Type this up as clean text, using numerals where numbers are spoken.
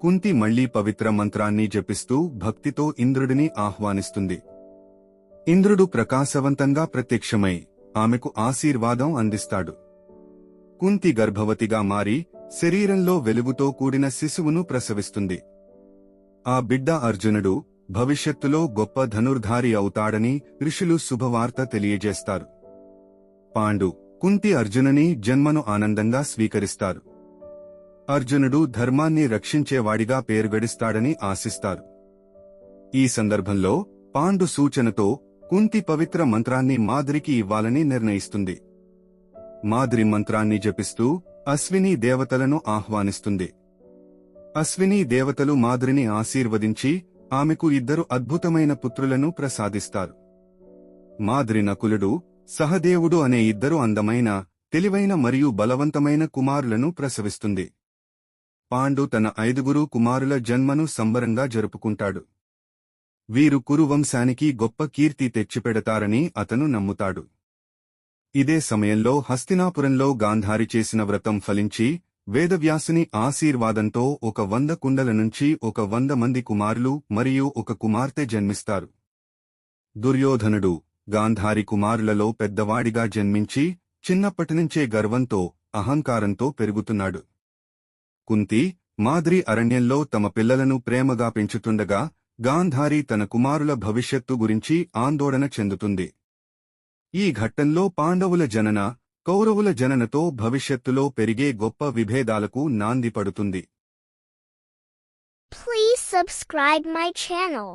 కుంతి మళ్లీ పవిత్ర మంత్రాన్ని జపిస్తూ భక్తితో ఇంద్రుడిని ఆహ్వానిస్తుంది. ఇంద్రుడు ప్రకాశవంతంగా ప్రత్యక్షమై ఆమెకు ఆశీర్వాదం అందిస్తాడు. కుంతి గర్భవతిగా మారి శరీరంలో వెలుగుతో కూడిన శిశువును ప్రసవిస్తుంది. ఆ బిడ్డ అర్జునుడు భవిష్యత్తులో గొప్ప ధనుర్ధారి అవుతాడని ఋషులు శుభవార్త తెలియజేస్తారు. పాండు, కుంతి అర్జునుని జన్మను ఆనందంగా స్వీకరిస్తారు. అర్జునుడు ధర్మాన్ని రక్షించేవాడిగా పేరుగడిస్తాడని ఆశిస్తారు. ఈ సందర్భంలో పాండు సూచనతో కుంతి పవిత్ర మంత్రాన్ని మాద్రికి ఇవ్వాలని నిర్ణయిస్తుంది. మాద్రి మంత్రాన్ని జపిస్తూ అశ్వినీ దేవతలను ఆహ్వానిస్తుంది. అశ్వినీ దేవతలు మాద్రిని ఆశీర్వదించి ఆమెకు 2 అద్భుతమైన పుత్రులను ప్రసాదిస్తారు. మాద్రి నకులుడు, సహదేవుడు అనే 2 అందమైన, తెలివైన మరియు బలవంతమైన కుమారులను ప్రసవిస్తుంది. పాండు తన 5 కుమారుల జన్మను సంబరంగా జరుపుకుంటాడు. వీరు కురువంశానికి గొప్ప కీర్తి తెచ్చిపెడతారని అతను నమ్ముతాడు. ఇదే సమయంలో హస్తినాపురంలో గాంధారి చేసిన వ్రతం ఫలించి వేదవ్యాసుని ఆశీర్వాదంతో 100 కుండల నుంచి 100 మంది కుమారులు మరియు 1 కుమార్తె జన్మిస్తారు. దుర్యోధనుడు గాంధారి కుమారులలో పెద్దవాడిగా జన్మించి చిన్నప్పటినుంచే గర్వంతో, అహంకారంతో పెరుగుతున్నాడు. కుంతి, మాద్రి అరణ్యంలో తమ పిల్లలను ప్రేమగా పెంచుతుండగా గాంధారి తన కుమారుల భవిష్యత్తు గురించి ఆందోళన చెందుతుంది. ఈ ఘట్టంలో పాండవుల జనన, కౌరవుల జననతో భవిష్యత్తులో పెరిగే గొప్ప విభేదాలకు నాంది పడుతుంది. Please subscribe my channel.